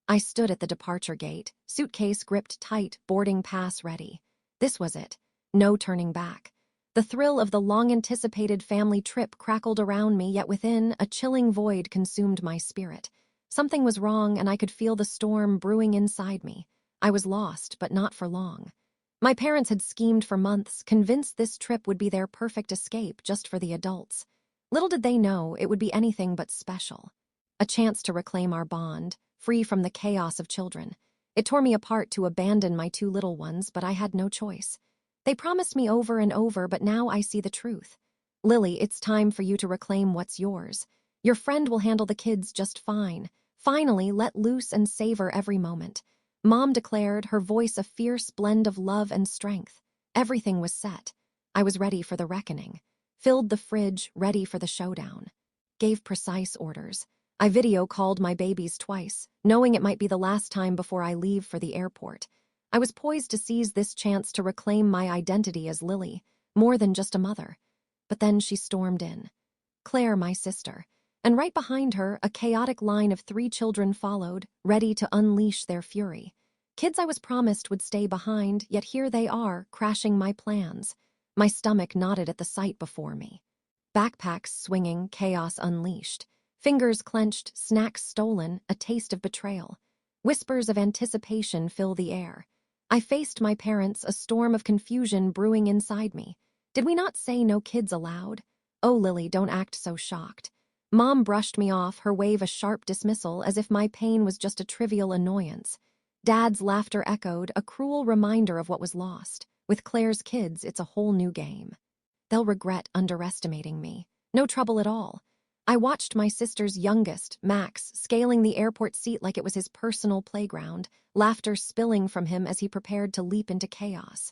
I stood at the departure gate, suitcase gripped tight, boarding pass ready. This was it. No turning back. The thrill of the long-anticipated family trip crackled around me, yet within, a chilling void consumed my spirit. Something was wrong, and I could feel the storm brewing inside me. I was lost, but not for long. My parents had schemed for months, convinced this trip would be their perfect escape just for the adults. Little did they know it would be anything but special. A chance to reclaim our bond, free from the chaos of children. It tore me apart to abandon my two little ones, but I had no choice. They promised me over and over, but now I see the truth. Lily, it's time for you to reclaim what's yours. Your friend will handle the kids just fine. Finally, let loose and savor every moment. Mom declared, her voice a fierce blend of love and strength. Everything was set. I was ready for the reckoning. Filled the fridge, ready for the showdown. Gave precise orders. I video called my babies twice, knowing it might be the last time before I leave for the airport. I was poised to seize this chance to reclaim my identity as Lily, more than just a mother. But then she stormed in. Claire, my sister. And right behind her, a chaotic line of 3 children followed, ready to unleash their fury. Kids I was promised would stay behind, yet here they are, crashing my plans. My stomach knotted at the sight before me. Backpacks swinging, chaos unleashed. Fingers clenched, snacks stolen, a taste of betrayal. Whispers of anticipation fill the air. I faced my parents, a storm of confusion brewing inside me. Did we not say no kids allowed? Oh, Lily, don't act so shocked. Mom brushed me off, her wave a sharp dismissal, as if my pain was just a trivial annoyance. Dad's laughter echoed, a cruel reminder of what was lost. With Claire's kids, it's a whole new game. They'll regret underestimating me. No trouble at all. I watched my sister's youngest, Max, scaling the airport seat like it was his personal playground, laughter spilling from him as he prepared to leap into chaos.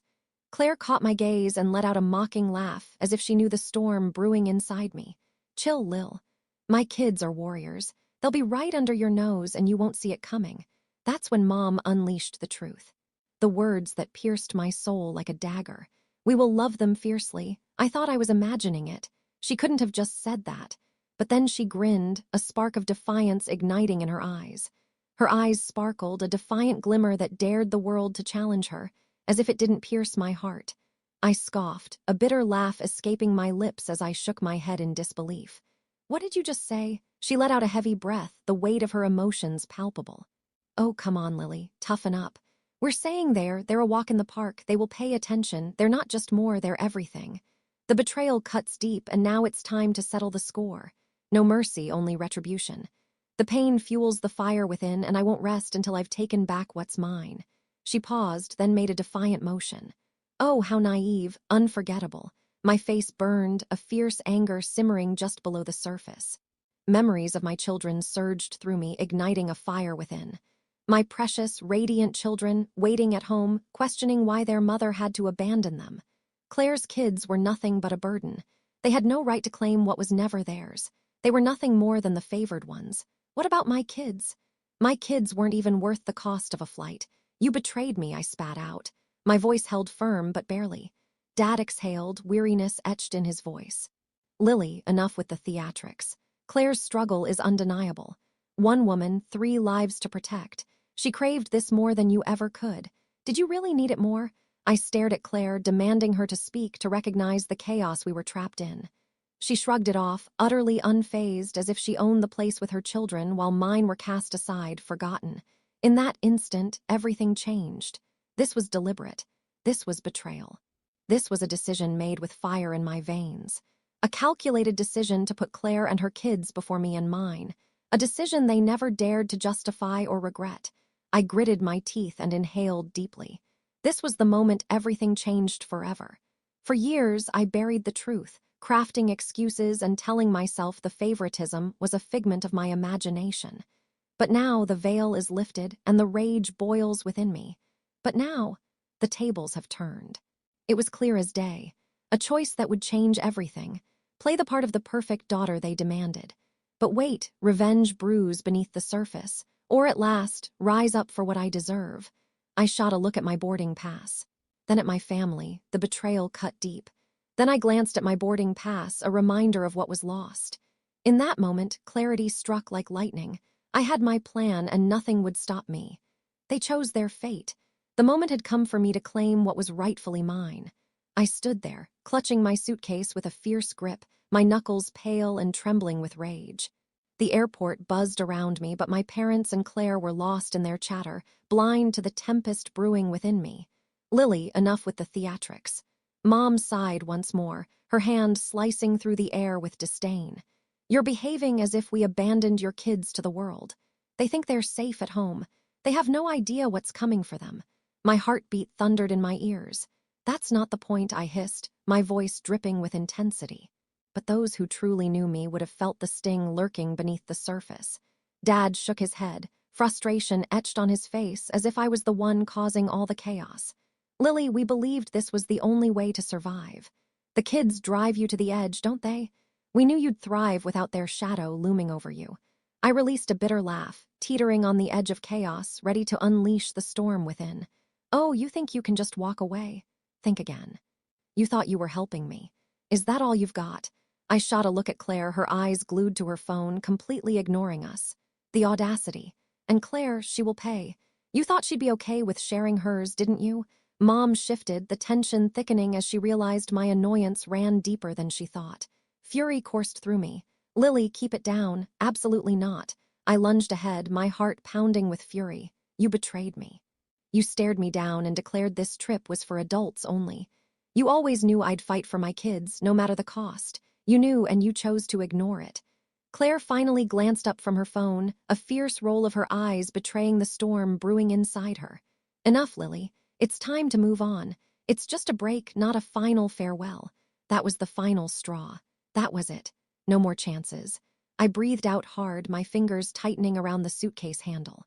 Claire caught my gaze and let out a mocking laugh, as if she knew the storm brewing inside me. Chill, Lil. My kids are warriors. They'll be right under your nose and you won't see it coming. That's when Mom unleashed the truth. The words that pierced my soul like a dagger. We will love them fiercely. I thought I was imagining it. She couldn't have just said that. But then she grinned, a spark of defiance igniting in her eyes. Her eyes sparkled, a defiant glimmer that dared the world to challenge her, as if it didn't pierce my heart. I scoffed, a bitter laugh escaping my lips as I shook my head in disbelief. What did you just say? She let out a heavy breath, the weight of her emotions palpable. Oh, come on, Lily, toughen up. We're saying they're a walk in the park. They will pay attention. They're not just more, they're everything. The betrayal cuts deep, and now it's time to settle the score. No mercy, only retribution. The pain fuels the fire within, and I won't rest until I've taken back what's mine. She paused, then made a defiant motion. Oh, how naive, unforgettable. My face burned, a fierce anger simmering just below the surface. Memories of my children surged through me, igniting a fire within. My precious, radiant children, waiting at home, questioning why their mother had to abandon them. Claire's kids were nothing but a burden. They had no right to claim what was never theirs. They were nothing more than the favored ones. What about my kids? My kids weren't even worth the cost of a flight. You betrayed me, I spat out. My voice held firm, but barely. Dad exhaled, weariness etched in his voice. Lily, enough with the theatrics. Claire's struggle is undeniable. One woman, 3 lives to protect. She craved this more than you ever could. Did you really need it more? I stared at Claire, demanding her to speak, to recognize the chaos we were trapped in. She shrugged it off, utterly unfazed, as if she owned the place with her children while mine were cast aside, forgotten. In that instant, everything changed. This was deliberate. This was betrayal. This was a decision made with fire in my veins. A calculated decision to put Claire and her kids before me and mine. A decision they never dared to justify or regret. I gritted my teeth and inhaled deeply. This was the moment everything changed forever. For years, I buried the truth, crafting excuses and telling myself the favoritism was a figment of my imagination. But now the veil is lifted and the rage boils within me. But now, the tables have turned. It was clear as day, a choice that would change everything, play the part of the perfect daughter they demanded. But wait, revenge brews beneath the surface, or at last, rise up for what I deserve. I shot a look at my boarding pass, then at my family, the betrayal cut deep. Then I glanced at my boarding pass, a reminder of what was lost. In that moment, clarity struck like lightning. I had my plan and nothing would stop me. They chose their fate. The moment had come for me to claim what was rightfully mine. I stood there, clutching my suitcase with a fierce grip, my knuckles pale and trembling with rage. The airport buzzed around me, but my parents and Claire were lost in their chatter, blind to the tempest brewing within me. Lily, enough with the theatrics. Mom sighed once more, her hand slicing through the air with disdain. You're behaving as if we abandoned your kids to the world. They think they're safe at home. They have no idea what's coming for them. My heartbeat thundered in my ears. That's not the point, I hissed, my voice dripping with intensity. But those who truly knew me would have felt the sting lurking beneath the surface. Dad shook his head, frustration etched on his face as if I was the one causing all the chaos. Lily, we believed this was the only way to survive. The kids drive you to the edge, don't they? We knew you'd thrive without their shadow looming over you. I released a bitter laugh, teetering on the edge of chaos, ready to unleash the storm within. Oh, you think you can just walk away? Think again. You thought you were helping me. Is that all you've got? I shot a look at Claire, her eyes glued to her phone, completely ignoring us. The audacity. And Claire, she will pay. You thought she'd be okay with sharing hers, didn't you? Mom shifted, the tension thickening as she realized my annoyance ran deeper than she thought. Fury coursed through me. Lily, keep it down. Absolutely not. I lunged ahead, my heart pounding with fury. You betrayed me. You stared me down and declared this trip was for adults only. You always knew I'd fight for my kids, no matter the cost. You knew, and you chose to ignore it. Claire finally glanced up from her phone, a fierce roll of her eyes betraying the storm brewing inside her. Enough, Lily. It's time to move on. It's just a break, not a final farewell. That was the final straw. That was it. No more chances. I breathed out hard, my fingers tightening around the suitcase handle.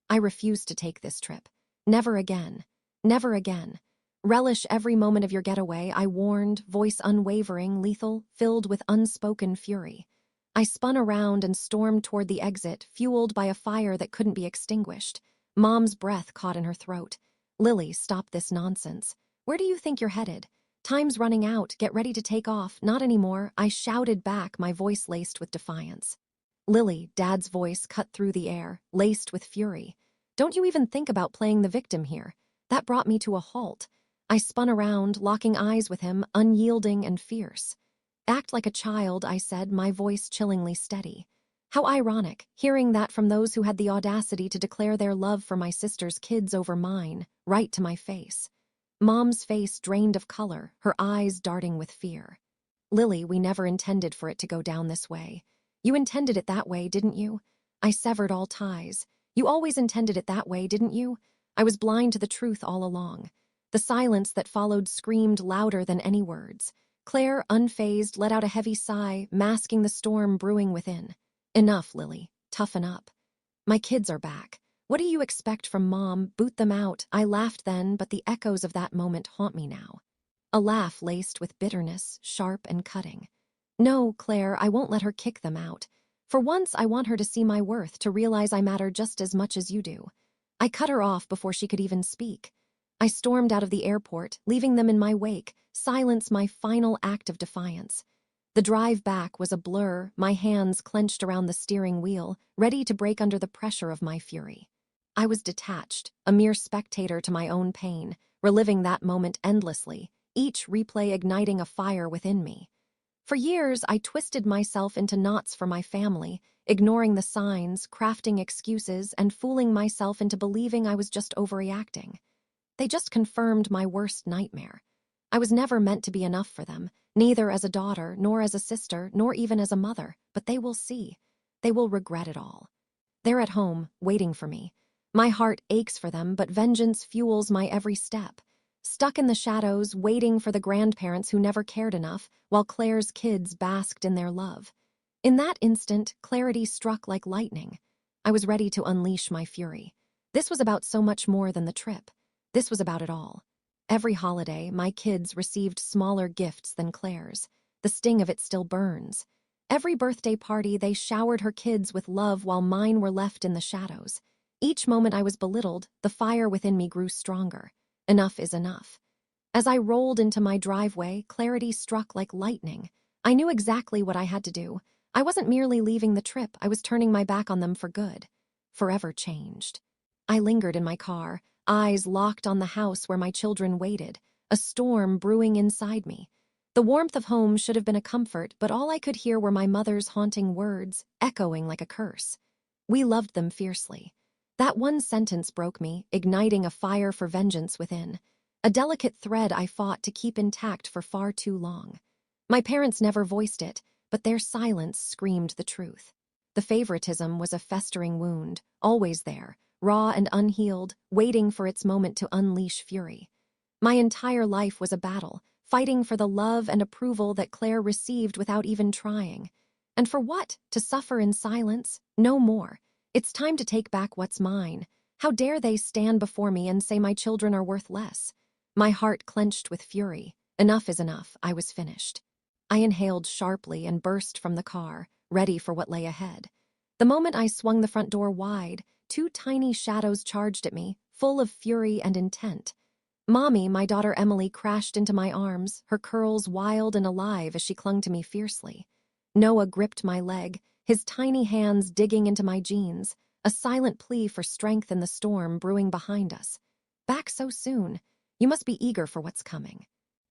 I refused to take this trip. Never again. Never again. Relish every moment of your getaway, I warned, voice unwavering, lethal, filled with unspoken fury. I spun around and stormed toward the exit, fueled by a fire that couldn't be extinguished. Mom's breath caught in her throat. Lily, stop this nonsense. Where do you think you're headed? Time's running out, get ready to take off. Not anymore, I shouted back, my voice laced with defiance. Lily, Dad's voice cut through the air, laced with fury. Don't you even think about playing the victim here. That brought me to a halt. I spun around, locking eyes with him, unyielding and fierce. Act like a child, I said, my voice chillingly steady. How ironic, hearing that from those who had the audacity to declare their love for my sister's kids over mine, right to my face. Mom's face drained of color, her eyes darting with fear. Lily, we never intended for it to go down this way. You intended it that way, didn't you? I severed all ties. You always intended it that way, didn't you? I was blind to the truth all along. The silence that followed screamed louder than any words. Claire, unfazed, let out a heavy sigh, masking the storm brewing within. Enough, Lily. Toughen up. My kids are back. What do you expect from Mom? Boot them out. I laughed then, but the echoes of that moment haunt me now. A laugh laced with bitterness, sharp and cutting. No, Claire, I won't let her kick them out. For once, I want her to see my worth, to realize I matter just as much as you do. I cut her off before she could even speak. I stormed out of the airport, leaving them in my wake, silence my final act of defiance. The drive back was a blur, my hands clenched around the steering wheel, ready to break under the pressure of my fury. I was detached, a mere spectator to my own pain, reliving that moment endlessly, each replay igniting a fire within me. For years, I twisted myself into knots for my family, ignoring the signs, crafting excuses, and fooling myself into believing I was just overreacting. They just confirmed my worst nightmare. I was never meant to be enough for them, neither as a daughter, nor as a sister, nor even as a mother, but they will see. They will regret it all. They're at home, waiting for me. My heart aches for them, but vengeance fuels my every step. Stuck in the shadows, waiting for the grandparents who never cared enough, while Claire's kids basked in their love. In that instant, clarity struck like lightning. I was ready to unleash my fury. This was about so much more than the trip. This was about it all. Every holiday, my kids received smaller gifts than Claire's. The sting of it still burns. Every birthday party, they showered her kids with love while mine were left in the shadows. Each moment I was belittled, the fire within me grew stronger. Enough is enough. As I rolled into my driveway, clarity struck like lightning. I knew exactly what I had to do. I wasn't merely leaving the trip, I was turning my back on them for good. forever changed. I lingered in my car, eyes locked on the house where my children waited, a storm brewing inside me. The warmth of home should have been a comfort, but all I could hear were my mother's haunting words, echoing like a curse. We loved them fiercely. That one sentence broke me, igniting a fire for vengeance within. A delicate thread I fought to keep intact for far too long. My parents never voiced it, but their silence screamed the truth. The favoritism was a festering wound, always there, raw and unhealed, waiting for its moment to unleash fury. My entire life was a battle, fighting for the love and approval that Claire received without even trying. And for what? To suffer in silence? No more. It's time to take back what's mine. How dare they stand before me and say my children are worth less? My heart clenched with fury. Enough is enough. I was finished. I inhaled sharply and burst from the car, ready for what lay ahead. The moment I swung the front door wide, two tiny shadows charged at me, full of fury and intent. Mommy, my daughter Emily, crashed into my arms, her curls wild and alive as she clung to me fiercely. Noah gripped my leg, his tiny hands digging into my jeans, a silent plea for strength in the storm brewing behind us. Back so soon. You must be eager for what's coming.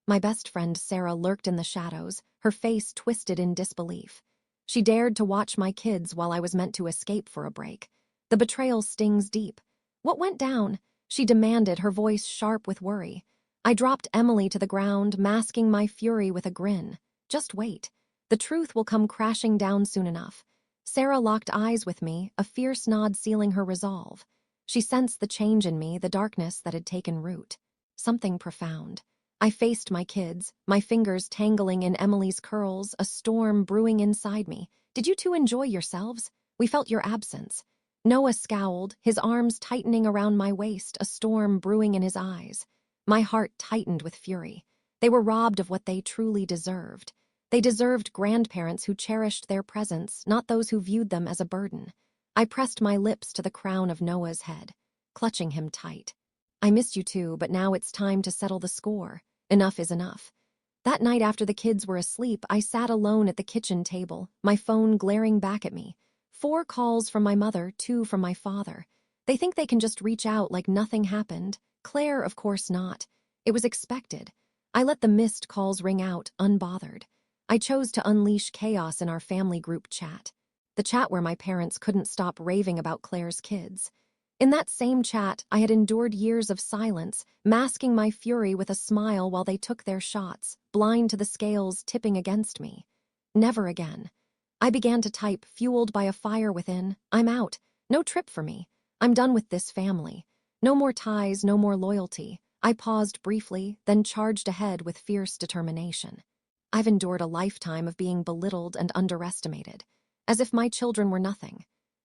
My best friend Sarah lurked in the shadows, her face twisted in disbelief. She dared to watch my kids while I was meant to escape for a break. The betrayal stings deep. What went down? She demanded, her voice sharp with worry. I dropped Emily to the ground, masking my fury with a grin. Just wait. The truth will come crashing down soon enough. Sarah locked eyes with me, a fierce nod sealing her resolve. She sensed the change in me, the darkness that had taken root. Something profound. I faced my kids, my fingers tangling in Emily's curls, a storm brewing inside me. Did you two enjoy yourselves? We felt your absence. Noah scowled, his arms tightening around my waist, a storm brewing in his eyes. My heart tightened with fury. They were robbed of what they truly deserved. They deserved grandparents who cherished their presence, not those who viewed them as a burden. I pressed my lips to the crown of Noah's head, clutching him tight. I missed you too, but now it's time to settle the score. Enough is enough. That night after the kids were asleep, I sat alone at the kitchen table, my phone glaring back at me. 4 calls from my mother, 2 from my father. They think they can just reach out like nothing happened. Claire, of course not. It was expected. I let the missed calls ring out, unbothered. I chose to unleash chaos in our family group chat. The chat where my parents couldn't stop raving about Claire's kids. In that same chat, I had endured years of silence, masking my fury with a smile while they took their shots, blind to the scales tipping against me. Never again. I began to type, fueled by a fire within. I'm out. No trip for me. I'm done with this family. No more ties, no more loyalty. I paused briefly, then charged ahead with fierce determination. I've endured a lifetime of being belittled and underestimated, as if my children were nothing.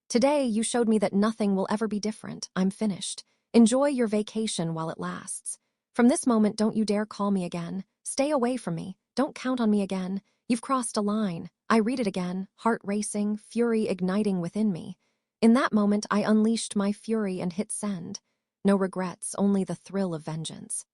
Today, you showed me that nothing will ever be different. I'm finished. Enjoy your vacation while it lasts. From this moment, don't you dare call me again. Stay away from me. Don't count on me again. You've crossed a line. I read it again, heart racing, fury igniting within me. In that moment, I unleashed my fury and hit send. No regrets, only the thrill of vengeance.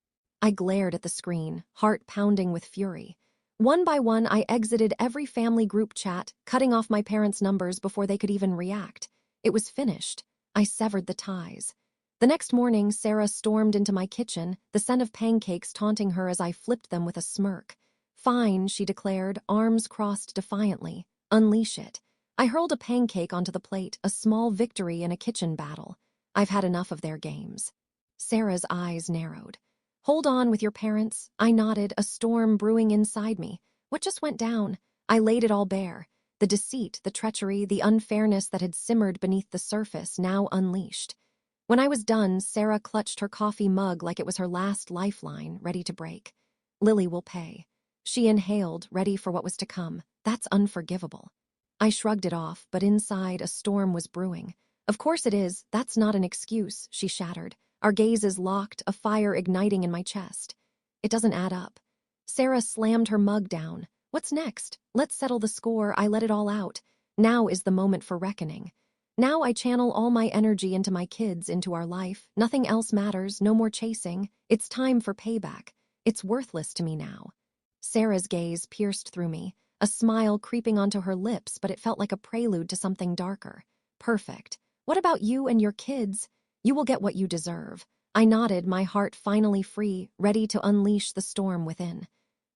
I glared at the screen, heart pounding with fury. One by one, I exited every family group chat, cutting off my parents' numbers before they could even react. It was finished. I severed the ties. The next morning, Sarah stormed into my kitchen, the scent of pancakes taunting her as I flipped them with a smirk. Fine, she declared, arms crossed defiantly. Unleash it. I hurled a pancake onto the plate, a small victory in a kitchen battle. I've had enough of their games. Sarah's eyes narrowed. Hold on with your parents. I nodded, a storm brewing inside me. What just went down? I laid it all bare. The deceit, the treachery, the unfairness that had simmered beneath the surface, now unleashed. When I was done, Sarah clutched her coffee mug like it was her last lifeline, ready to break. Lily will pay. She inhaled, ready for what was to come. That's unforgivable. I shrugged it off, but inside a storm was brewing. Of course it is. That's not an excuse, she shattered. Our gazes locked, a fire igniting in my chest. It doesn't add up. Sarah slammed her mug down. What's next? Let's settle the score. I let it all out. Now is the moment for reckoning. Now I channel all my energy into my kids, into our life. Nothing else matters, no more chasing. It's time for payback. It's worthless to me now. Sarah's gaze pierced through me, a smile creeping onto her lips, but it felt like a prelude to something darker. Perfect. What about you and your kids? You will get what you deserve. I nodded, my heart finally free, ready to unleash the storm within.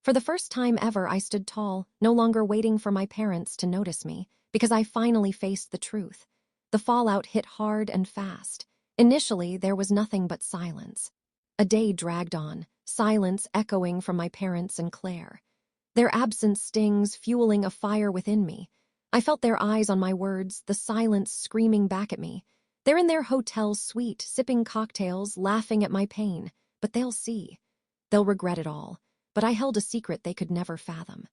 For the first time ever, I stood tall, no longer waiting for my parents to notice me, because I finally faced the truth. The fallout hit hard and fast. Initially, there was nothing but silence. A day dragged on, silence echoing from my parents and Claire. Their absence stings, fueling a fire within me. I felt their eyes on my words, the silence screaming back at me. They're in their hotel suite, sipping cocktails, laughing at my pain. But they'll see. They'll regret it all. But I held a secret they could never fathom.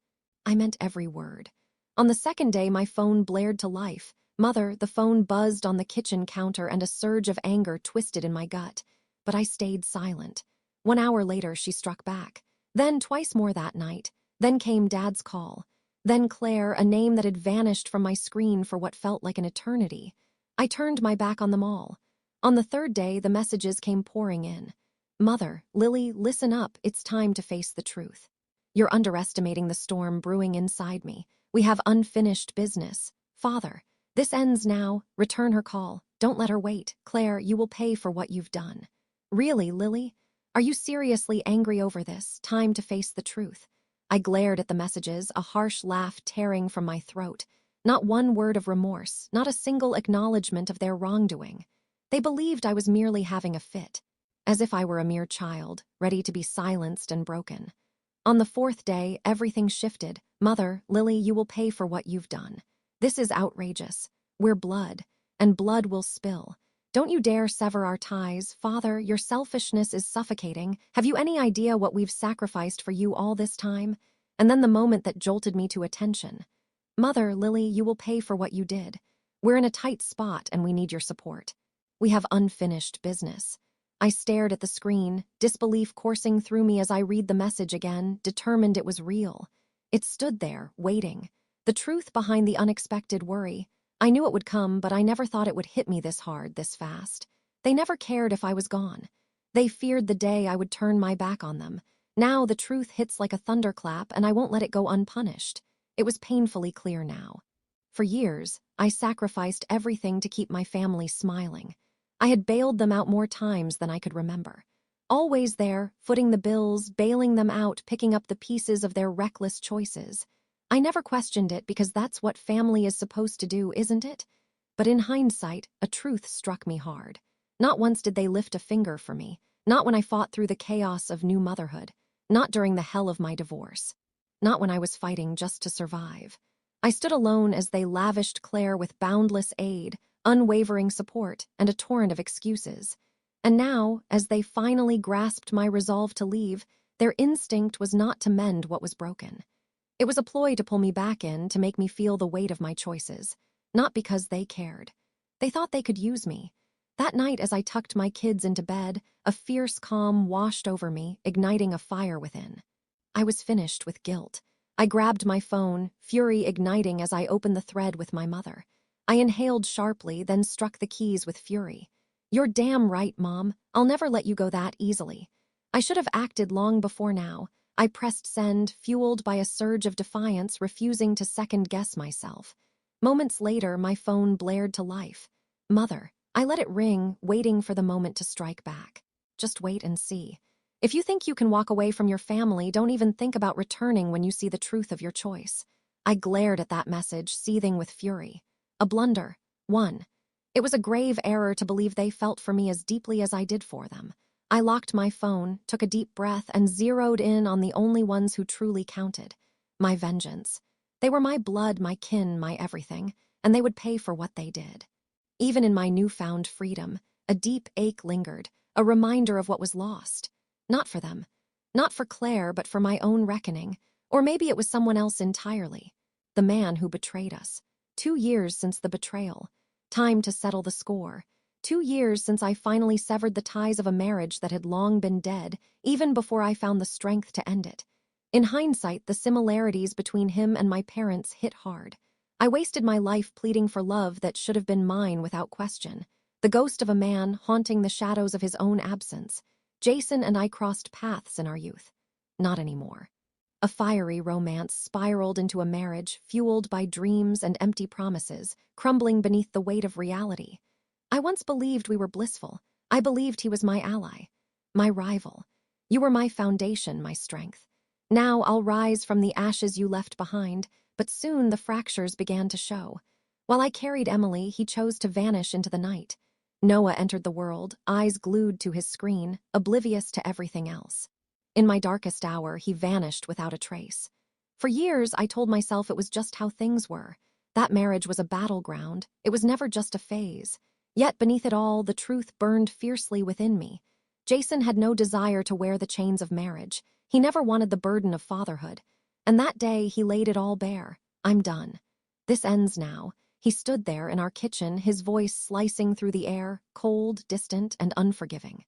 I meant every word. On the second day, my phone blared to life. Mother, the phone buzzed on the kitchen counter and a surge of anger twisted in my gut. But I stayed silent. 1 hour later, she struck back. Then twice more that night. Then came Dad's call. Then Claire, a name that had vanished from my screen for what felt like an eternity. I turned my back on them all. On the third day, the messages came pouring in. Mother, Lily, listen up, it's time to face the truth. You're underestimating the storm brewing inside me. We have unfinished business. Father, this ends now. Return her call. Don't let her wait. Claire, you will pay for what you've done. Really, Lily? Are you seriously angry over this? Time to face the truth. I glared at the messages, a harsh laugh tearing from my throat. Not one word of remorse, not a single acknowledgement of their wrongdoing. They believed I was merely having a fit, as if I were a mere child, ready to be silenced and broken. On the fourth day, everything shifted. Mother, Lily, you will pay for what you've done. This is outrageous. We're blood, and blood will spill. Don't you dare sever our ties. Father, your selfishness is suffocating. Have you any idea what we've sacrificed for you all this time? And then the moment that jolted me to attention. Mother, Lily, you will pay for what you did. We're in a tight spot and we need your support. We have unfinished business. I stared at the screen, disbelief coursing through me as I read the message again, determined it was real. It stood there, waiting. The truth behind the unexpected worry. I knew it would come, but I never thought it would hit me this hard, this fast. They never cared if I was gone. They feared the day I would turn my back on them. Now the truth hits like a thunderclap, and I won't let it go unpunished. It was painfully clear now. For years, I sacrificed everything to keep my family smiling. I had bailed them out more times than I could remember. Always there, footing the bills, bailing them out, picking up the pieces of their reckless choices. I never questioned it because that's what family is supposed to do, isn't it? But in hindsight, a truth struck me hard. Not once did they lift a finger for me, not when I fought through the chaos of new motherhood, not during the hell of my divorce, not when I was fighting just to survive. I stood alone as they lavished Claire with boundless aid, unwavering support, and a torrent of excuses. And now, as they finally grasped my resolve to leave, their instinct was not to mend what was broken. It was a ploy to pull me back in, to make me feel the weight of my choices, not because they cared. They thought they could use me. That night, as I tucked my kids into bed, a fierce calm washed over me, igniting a fire within. I was finished with guilt. I grabbed my phone, fury igniting as I opened the thread with my mother. I inhaled sharply, then struck the keys with fury. You're damn right, Mom. I'll never let you go that easily. I should have acted long before now. I pressed send, fueled by a surge of defiance, refusing to second-guess myself. Moments later, my phone blared to life. Mother. I let it ring, waiting for the moment to strike back. Just wait and see. If you think you can walk away from your family, don't even think about returning when you see the truth of your choice. I glared at that message, seething with fury. A blunder. One. It was a grave error to believe they felt for me as deeply as I did for them. I locked my phone, took a deep breath, and zeroed in on the only ones who truly counted. My vengeance. They were my blood, my kin, my everything, and they would pay for what they did. Even in my newfound freedom, a deep ache lingered, a reminder of what was lost. Not for them. Not for Claire, but for my own reckoning. Or maybe it was someone else entirely. The man who betrayed us. 2 years since the betrayal. Time to settle the score. 2 years since I finally severed the ties of a marriage that had long been dead, even before I found the strength to end it. In hindsight, the similarities between him and my parents hit hard. I wasted my life pleading for love that should have been mine without question. The ghost of a man haunting the shadows of his own absence. Jason and I crossed paths in our youth. Not anymore. A fiery romance spiraled into a marriage fueled by dreams and empty promises, crumbling beneath the weight of reality. I once believed we were blissful. I believed he was my ally, my rival. You were my foundation, my strength. Now I'll rise from the ashes you left behind, but soon the fractures began to show. While I carried Emily, he chose to vanish into the night. Noah entered the world, eyes glued to his screen, oblivious to everything else. In my darkest hour, he vanished without a trace. For years, I told myself it was just how things were. That marriage was a battleground. It was never just a phase. Yet beneath it all, the truth burned fiercely within me. Jason had no desire to wear the chains of marriage. He never wanted the burden of fatherhood. And that day, he laid it all bare. I'm done. This ends now. He stood there in our kitchen, his voice slicing through the air, cold, distant, and unforgiving.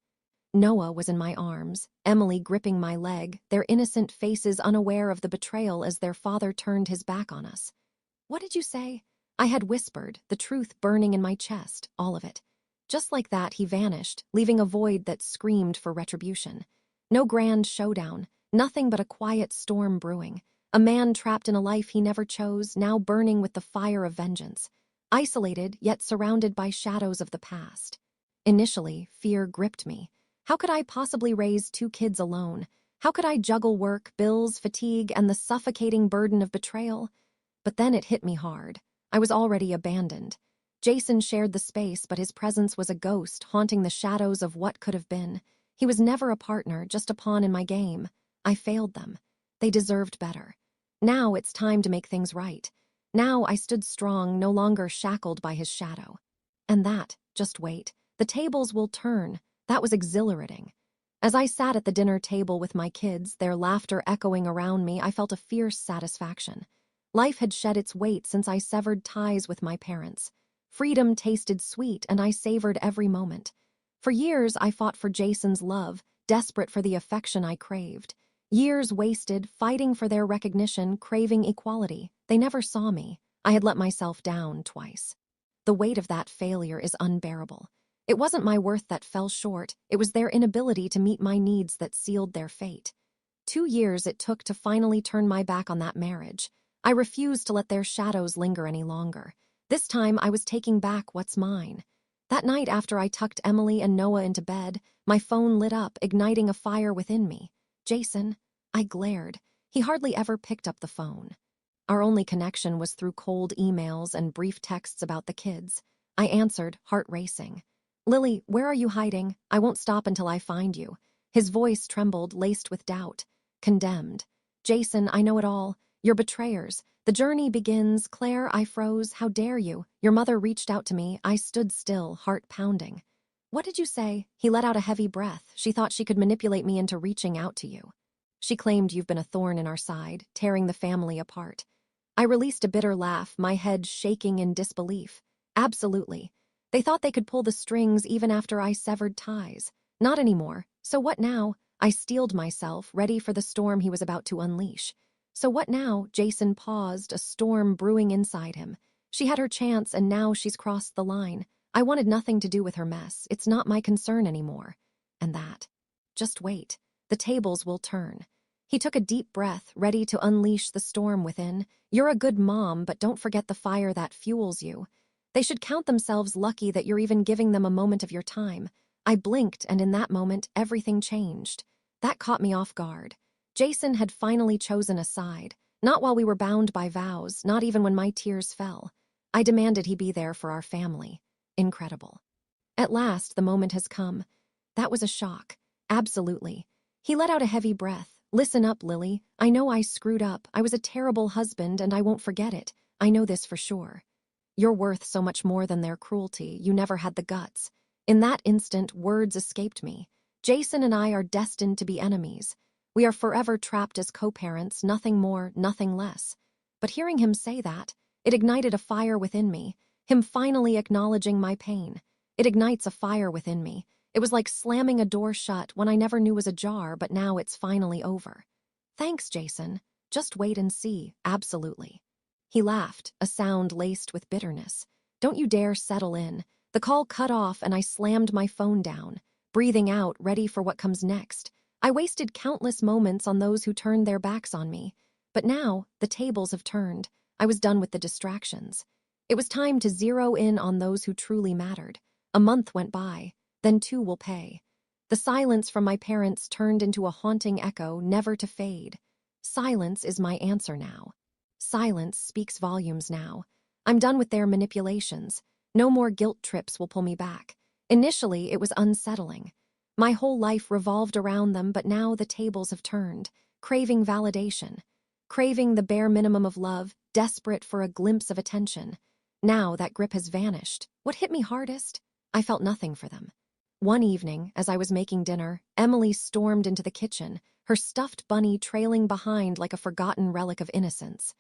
Noah was in my arms, Emily gripping my leg, their innocent faces unaware of the betrayal as their father turned his back on us. "What did you say?" I had whispered, the truth burning in my chest, all of it. Just like that, he vanished, leaving a void that screamed for retribution. No grand showdown, nothing but a quiet storm brewing. A man trapped in a life he never chose, now burning with the fire of vengeance. Isolated, yet surrounded by shadows of the past. Initially, fear gripped me. How could I possibly raise 2 kids alone? How could I juggle work, bills, fatigue, and the suffocating burden of betrayal? But then it hit me hard. I was already abandoned. Jason shared the space, but his presence was a ghost haunting the shadows of what could have been. He was never a partner, just a pawn in my game. I failed them. They deserved better. Now it's time to make things right. Now I stood strong, no longer shackled by his shadow. And that, just wait, the tables will turn. That was exhilarating. As I sat at the dinner table with my kids, their laughter echoing around me, I felt a fierce satisfaction. Life had shed its weight since I severed ties with my parents. Freedom tasted sweet, and I savored every moment. For years, I fought for Jason's love, desperate for the affection I craved. Years wasted, fighting for their recognition, craving equality. They never saw me. I had let myself down twice. The weight of that failure is unbearable. It wasn't my worth that fell short. It was their inability to meet my needs that sealed their fate. 2 years it took to finally turn my back on that marriage. I refused to let their shadows linger any longer. This time I was taking back what's mine. That night after I tucked Emily and Noah into bed, my phone lit up, igniting a fire within me. Jason, I glared. He hardly ever picked up the phone. Our only connection was through cold emails and brief texts about the kids. I answered, heart racing. "Lily, where are you hiding? I won't stop until I find you." His voice trembled, laced with doubt. Condemned. "Jason, I know it all. You're betrayers. The journey begins. Claire," I froze. "How dare you? Your mother reached out to me." I stood still, heart pounding. "What did you say?" He let out a heavy breath. "She thought she could manipulate me into reaching out to you. She claimed you've been a thorn in our side, tearing the family apart." I released a bitter laugh, my head shaking in disbelief. Absolutely. They thought they could pull the strings even after I severed ties. Not anymore. So what now? I steeled myself, ready for the storm he was about to unleash. "So what now?" Jason paused, a storm brewing inside him. "She had her chance, and now she's crossed the line. I wanted nothing to do with her mess. It's not my concern anymore." And that. Just wait. The tables will turn. He took a deep breath, ready to unleash the storm within. "You're a good mom, but don't forget the fire that fuels you. They should count themselves lucky that you're even giving them a moment of your time." I blinked, and in that moment, everything changed. That caught me off guard. Jason had finally chosen a side. Not while we were bound by vows, not even when my tears fell. I demanded he be there for our family. Incredible. At last, the moment has come. That was a shock. Absolutely. He let out a heavy breath. "Listen up, Lily. I know I screwed up. I was a terrible husband, and I won't forget it. I know this for sure. You're worth so much more than their cruelty. You never had the guts." In that instant, words escaped me. Jason and I are destined to be enemies. We are forever trapped as co-parents, nothing more, nothing less. But hearing him say that, it ignited a fire within me. Him finally acknowledging my pain. It ignites a fire within me. It was like slamming a door shut, one I never knew was ajar, but now it's finally over. "Thanks, Jason. Just wait and see. Absolutely." He laughed, a sound laced with bitterness. "Don't you dare settle in." The call cut off, and I slammed my phone down, breathing out, ready for what comes next. I wasted countless moments on those who turned their backs on me. But now, the tables have turned. I was done with the distractions. It was time to zero in on those who truly mattered. A month went by, then 2 will pay. The silence from my parents turned into a haunting echo, never to fade. Silence is my answer now. Silence speaks volumes now. I'm done with their manipulations. No more guilt trips will pull me back. Initially, it was unsettling. My whole life revolved around them, but now the tables have turned, craving validation, craving the bare minimum of love, desperate for a glimpse of attention. Now that grip has vanished. What hit me hardest? I felt nothing for them. One evening, as I was making dinner, Emily stormed into the kitchen, her stuffed bunny trailing behind like a forgotten relic of innocence.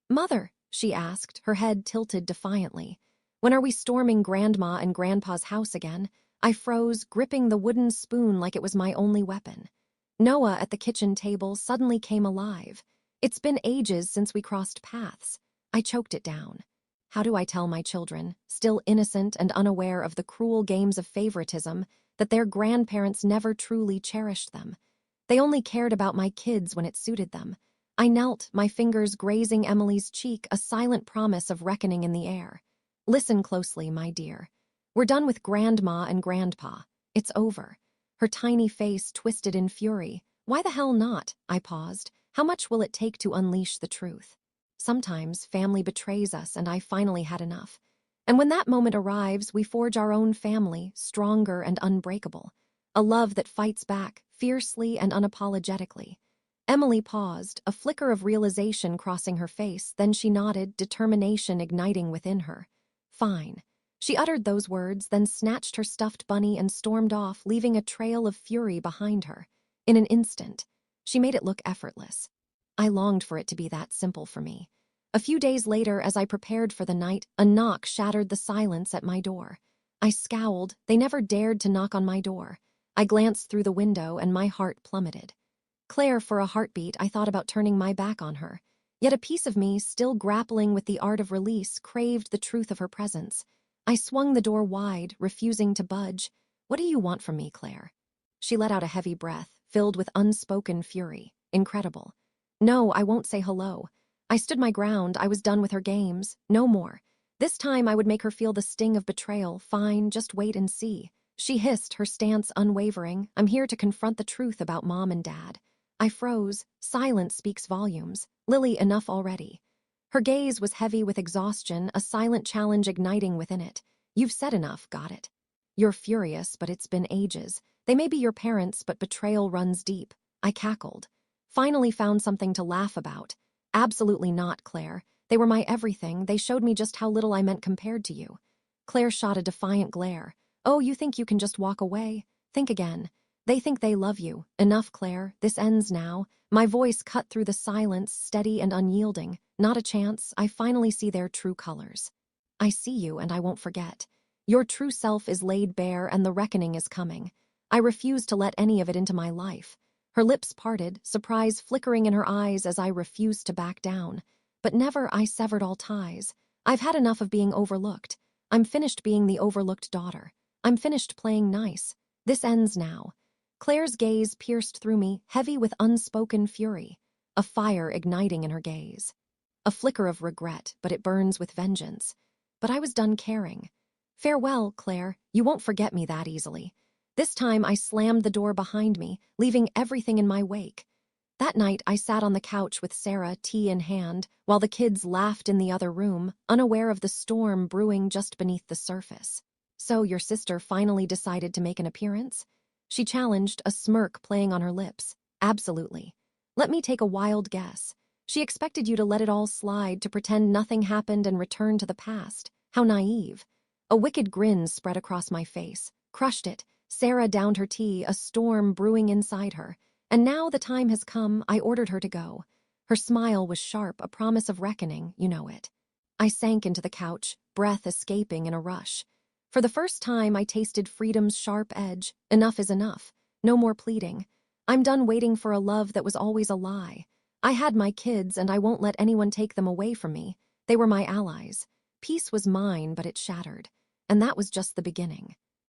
"Mother," she asked, her head tilted defiantly, "when are we storming Grandma and Grandpa's house again?" I froze, gripping the wooden spoon like it was my only weapon. Noah at the kitchen table suddenly came alive. "It's been ages since we crossed paths." I choked it down. How do I tell my children, still innocent and unaware of the cruel games of favoritism, that their grandparents never truly cherished them? They only cared about my kids when it suited them. I knelt, my fingers grazing Emily's cheek, a silent promise of reckoning in the air. "Listen closely, my dear. We're done with Grandma and Grandpa. It's over." Her tiny face twisted in fury. "Why the hell not?" I paused. "How much will it take to unleash the truth?" Sometimes family betrays us, and I finally had enough. And when that moment arrives, we forge our own family, stronger and unbreakable. A love that fights back, fiercely and unapologetically. Emily paused, a flicker of realization crossing her face, then she nodded, determination igniting within her. "Fine." She uttered those words, then snatched her stuffed bunny and stormed off, leaving a trail of fury behind her. In an instant, she made it look effortless. I longed for it to be that simple for me. A few days later, as I prepared for the night, a knock shattered the silence at my door. I scowled. They never dared to knock on my door. I glanced through the window, and my heart plummeted. Claire, for a heartbeat, I thought about turning my back on her. Yet a piece of me, still grappling with the art of release, craved the truth of her presence. I swung the door wide, refusing to budge. "What do you want from me, Claire?" She let out a heavy breath, filled with unspoken fury. Incredible. "No, I won't say hello." I stood my ground. I was done with her games. No more. This time I would make her feel the sting of betrayal. "Fine, just wait and see." She hissed, her stance unwavering. "I'm here to confront the truth about Mom and Dad." I froze. Silence speaks volumes. "Lily, enough already." Her gaze was heavy with exhaustion, a silent challenge igniting within it. "You've said enough, got it?" "You're furious, but it's been ages. They may be your parents, but betrayal runs deep." I cackled. Finally found something to laugh about. "Absolutely not, Claire. They were my everything. They showed me just how little I meant compared to you." Claire shot a defiant glare. "Oh, you think you can just walk away? Think again. They think they love you. Enough, Claire. This ends now." My voice cut through the silence, steady and unyielding. "Not a chance. I finally see their true colors. I see you, and I won't forget. Your true self is laid bare, and the reckoning is coming. I refuse to let any of it into my life." Her lips parted, surprise flickering in her eyes as I refused to back down. But never. I severed all ties. I've had enough of being overlooked. I'm finished being the overlooked daughter. I'm finished playing nice. This ends now. Claire's gaze pierced through me, heavy with unspoken fury, a fire igniting in her gaze. A flicker of regret, but it burns with vengeance. But I was done caring. "Farewell, Claire. You won't forget me that easily." This time I slammed the door behind me, leaving everything in my wake. That night I sat on the couch with Sarah, tea in hand, while the kids laughed in the other room, unaware of the storm brewing just beneath the surface. "So your sister finally decided to make an appearance?" She challenged, a smirk playing on her lips. "Absolutely. Let me take a wild guess. She expected you to let it all slide, to pretend nothing happened and return to the past. How naive." A wicked grin spread across my face. Crushed it. Sarah downed her tea, a storm brewing inside her. "And now the time has come." I ordered her to go. Her smile was sharp, a promise of reckoning, you know it. I sank into the couch, breath escaping in a rush. For the first time, I tasted freedom's sharp edge. Enough is enough. No more pleading. I'm done waiting for a love that was always a lie. I had my kids, and I won't let anyone take them away from me. They were my allies. Peace was mine, but it shattered. And that was just the beginning.